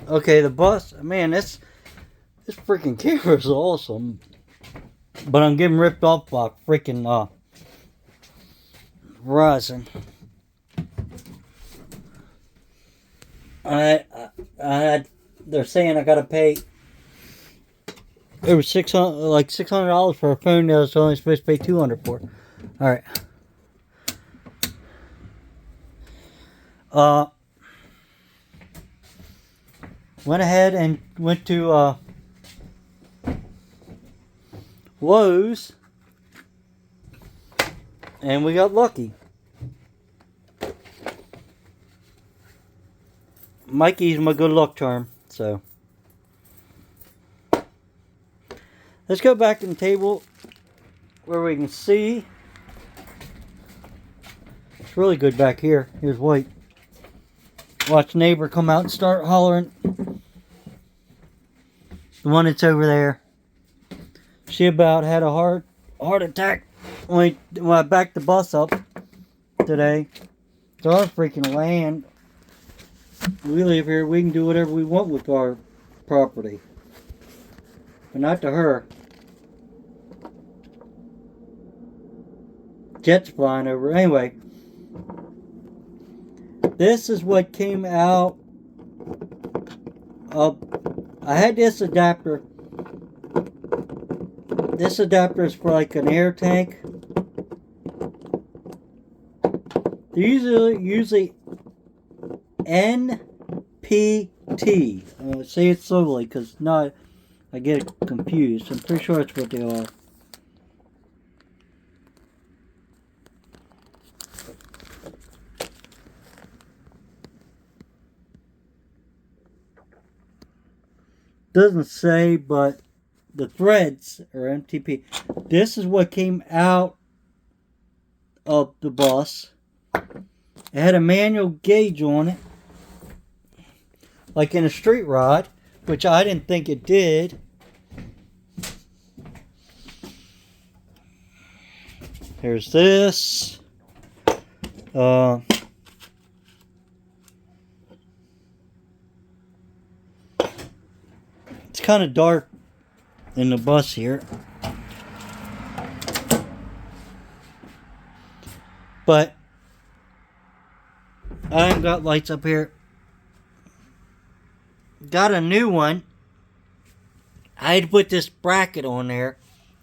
Okay, the bus, man, this freaking camera is awesome. But I'm getting ripped off by freaking Verizon. They're saying I gotta pay over $600 for a phone that I was only supposed to pay $200 for. All right. Went ahead and went to Lowe's, and we got lucky. Mikey's my good luck charm, so. Let's go back to the table where we can see. It's really good back here. Here's White. Watch neighbor come out and start hollering. The one that's over there. She about had a heart attack when I backed the bus up today. It's our freaking land. We live here. We can do whatever we want with our property. But not to her. Jets flying over. Anyway. This is what came out of... I had this adapter. This adapter is for like an air tank. They're usually NPT. Say it slowly because not I get confused. I'm pretty sure that's what they are. Doesn't say, but the threads are MTP. This is what came out of the bus. It had a manual gauge on it, like in a street rod, which I didn't think it did. Here's this. It's kind of dark in the bus here, but I haven't got lights up here. Got a new one. I had to put this bracket on there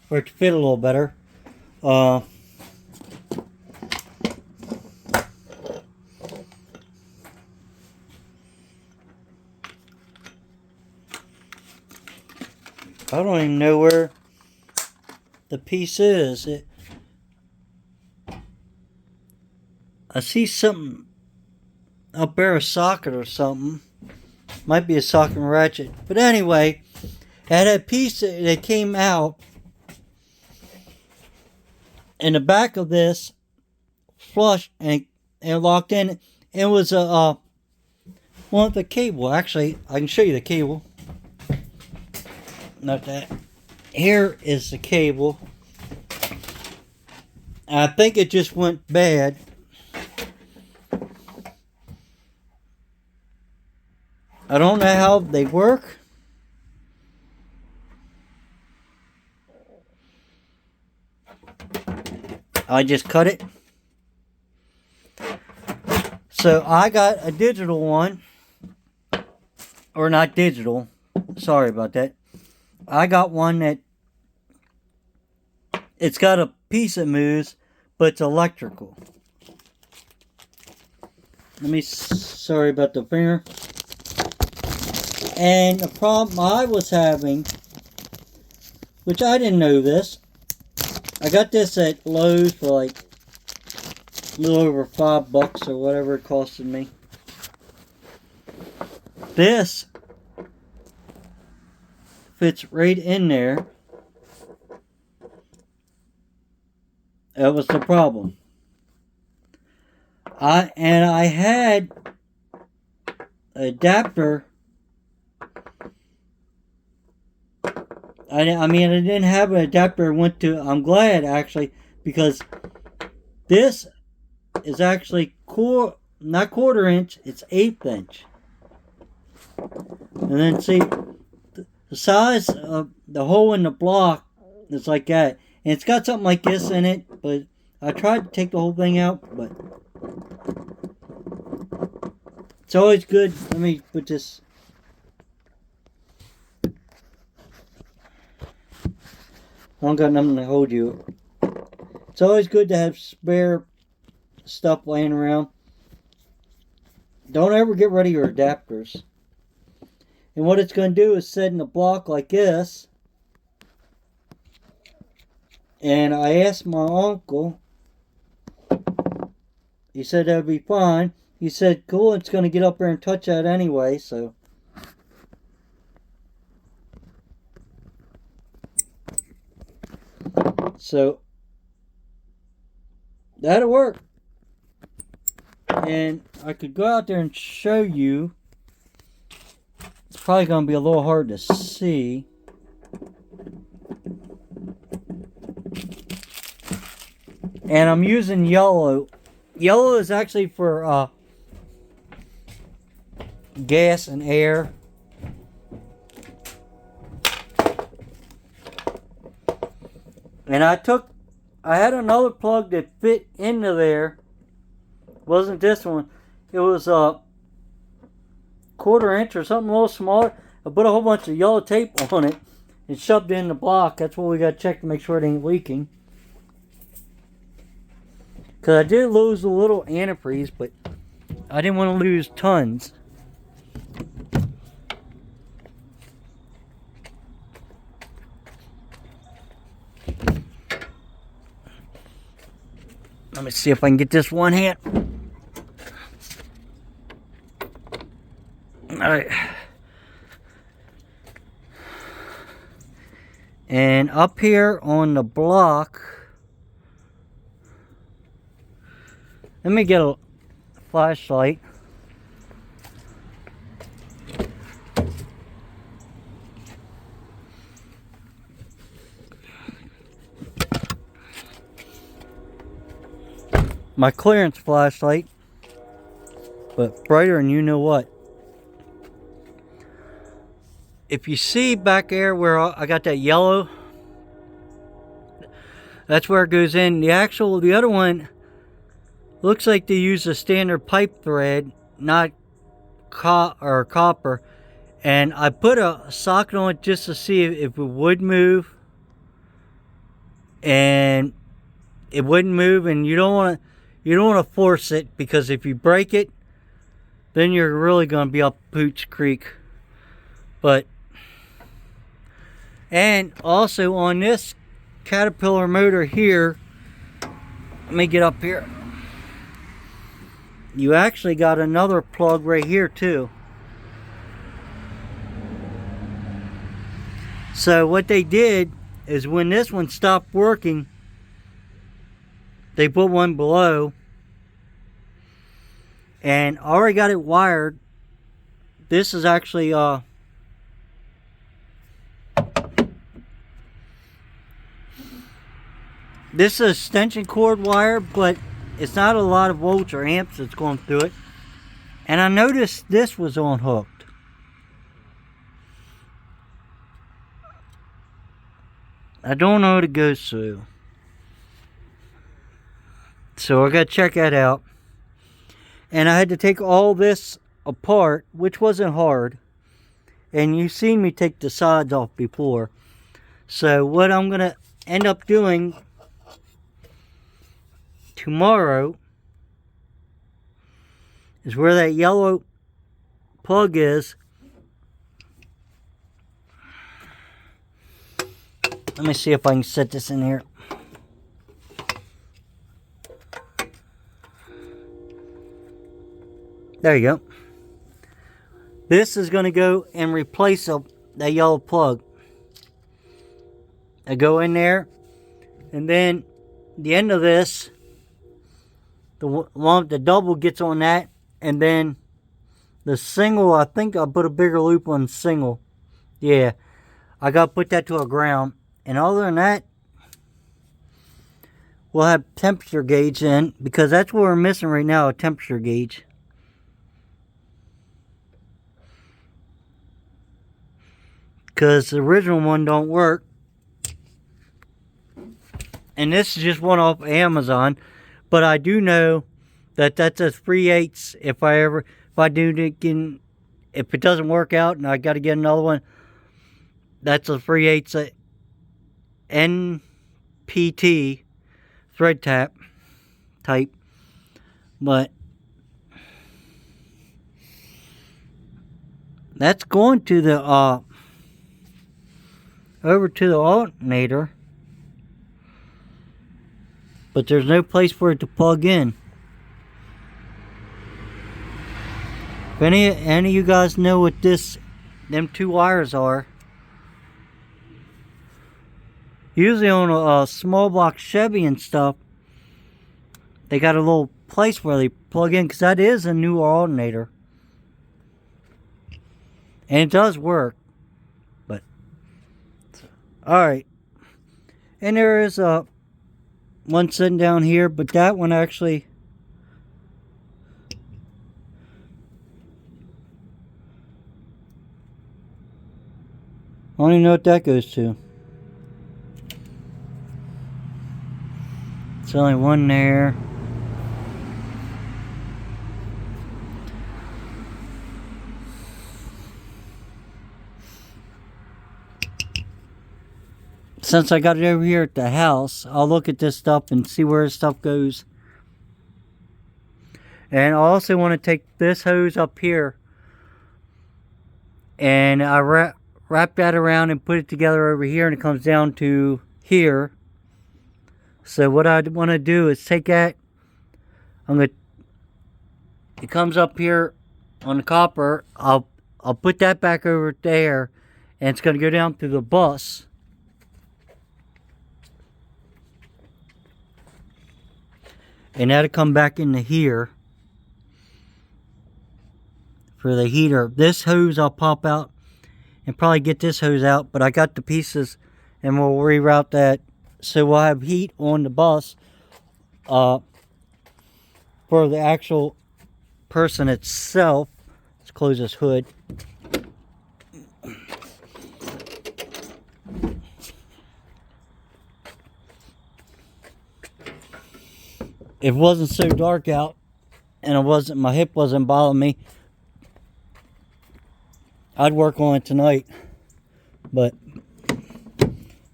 for it to fit a little better. I don't even know where the piece is. I see something up there, a socket or something. Might be a socket and ratchet. But anyway, it had a piece that came out. In the back of this, flush and locked in. It was a well, the cable. Actually, I can show you the cable. Not that. Here is the cable. I think it just went bad. I don't know how they work. I just cut it. So I got a digital one. Or not digital. Sorry about that. I got one that it's got a piece that moves, but it's electrical. Sorry about the finger. And the problem I was having, which I didn't know this, I got this at Lowe's for like a little over $5 or whatever it costed me. This fits right in there. That was the problem. I had an adapter. I didn't have an adapter. I'm glad actually, because this is actually not quarter inch, it's 1/8 inch. And then see, the size of the hole in the block is like that. And it's got something like this in it, but I tried to take the whole thing out, but it's always good. Let me put this. I don't got nothing to hold you. It's always good to have spare stuff laying around. Don't ever get rid of your adapters. And what it's going to do is set in a block like this. And I asked my uncle. He said that would be fine. He said, cool, it's going to get up there and touch that anyway, so. So, that'll work. And I could go out there and show you. It's probably going to be a little hard to see. And I'm using yellow. Yellow is actually for gas and air. And I had another plug that fit into there. Wasn't this one. It was a 1/4 inch or something a little smaller. I put a whole bunch of yellow tape on it and shoved it in the block. That's what we got to check to make sure it ain't leaking. Because I did lose a little antifreeze, but I didn't want to lose tons. Let me see if I can get this one hand. Alright. And up here on the block, let me get a flashlight. My clearance flashlight, but brighter than you know what. If you see back there where I got that yellow, that's where it goes in. The other one looks like they use a standard pipe thread, not copper. And I put a socket on it just to see if it would move. And it wouldn't move, and you don't want to force it, because if you break it, then you're really going to be up Pooch Creek. And also on this Caterpillar motor here, let me get up here. You actually got another plug right here too. So what they did is, when this one stopped working, they put one below, and I already got it wired. This is actually this is extension cord wire, but it's not a lot of volts or amps that's going through it. And I noticed this was unhooked. I don't know what it goes through. So I got to check that out. And I had to take all this apart, which wasn't hard. And you've seen me take the sides off before. So what I'm going to end up doing tomorrow is, where that yellow plug is, let me see if I can set this in here. There you go. This is going to go and replace that yellow plug. I go in there, and then the end of this, the double gets on that, and then the single, I think I'll put a bigger loop on the single. Yeah, I got to put that to a ground. And other than that, we'll have temperature gauge in, because that's what we're missing right now, a temperature gauge. because the original one don't work. And this is just one off Amazon, but I do know that that's a 3/8 if if it doesn't work out and I got to get another one. That's a 3/8 NPT thread type, but that's going to the over to the alternator, but there's no place for it to plug in. If any of you guys know what them two wires are, usually on a small block Chevy and stuff, they got a little place where they plug in, because that is a new alternator. And it does work. But, alright. And there is one sitting down here, but that one actually, I don't even know what that goes to. It's only one there. Since I got it over here at the house, I'll look at this stuff and see where this stuff goes. And I also want to take this hose up here, and I wrap that around and put it together over here, and it comes down to here. So what I want to do is take that, it comes up here on the copper, I'll put that back over there, and it's going to go down through the bus. And that'll come back into here for the heater. This hose I'll pop out and probably get this hose out, but I got the pieces and we'll reroute that so we'll have heat on the bus for the actual person itself. Let's close this hood. If it wasn't so dark out and my hip wasn't bothering me, I'd work on it tonight. But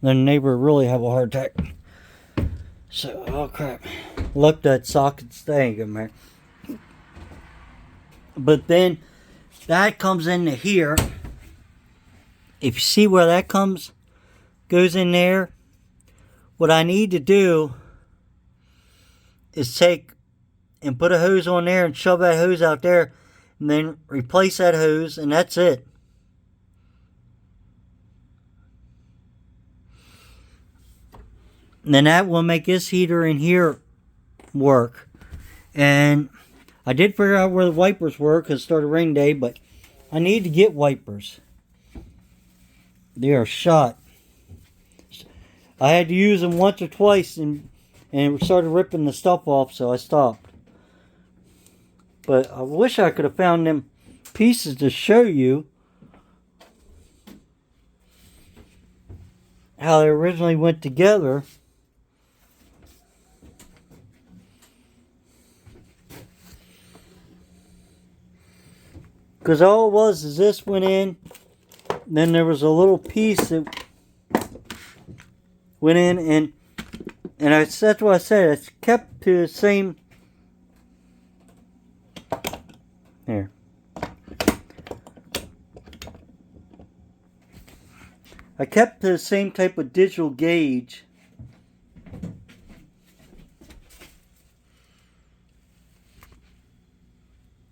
the neighbor really have a heart attack. So, oh crap. Look, that socket's staying in there. But then that comes into here. If you see where that goes in there, what I need to do is take and put a hose on there and shove that hose out there, and then replace that hose, and that's it. And then that will make this heater in here work. And I did figure out where the wipers were because it started rain day, but I need to get wipers. They are shot. I had to use them once or twice and it started ripping the stuff off, so I stopped. But I wish I could have found them pieces to show you how they originally went together. Because all it was is this went in, then there was a little piece that went in, and that's what I said. It's kept to the same. There. I kept to the same type of digital gauge.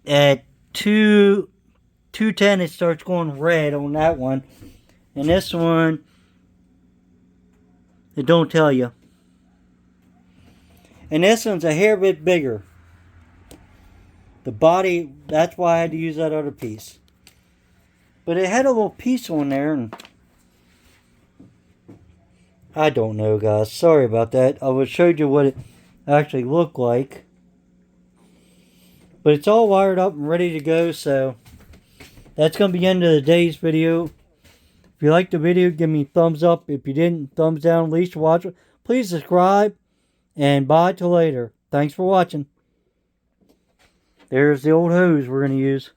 At 210 it starts going red on that one. And this one, it don't tell you. And this one's a hair bit bigger. The body, that's why I had to use that other piece. But it had a little piece on there, and I don't know, guys. Sorry about that. I would have showed you what it actually looked like. But it's all wired up and ready to go, so that's going to be the end of today's video. If you liked the video, give me a thumbs up. If you didn't, thumbs down. At least to watch it. Please subscribe. And bye till later. Thanks for watching. There's the old hose we're going to use.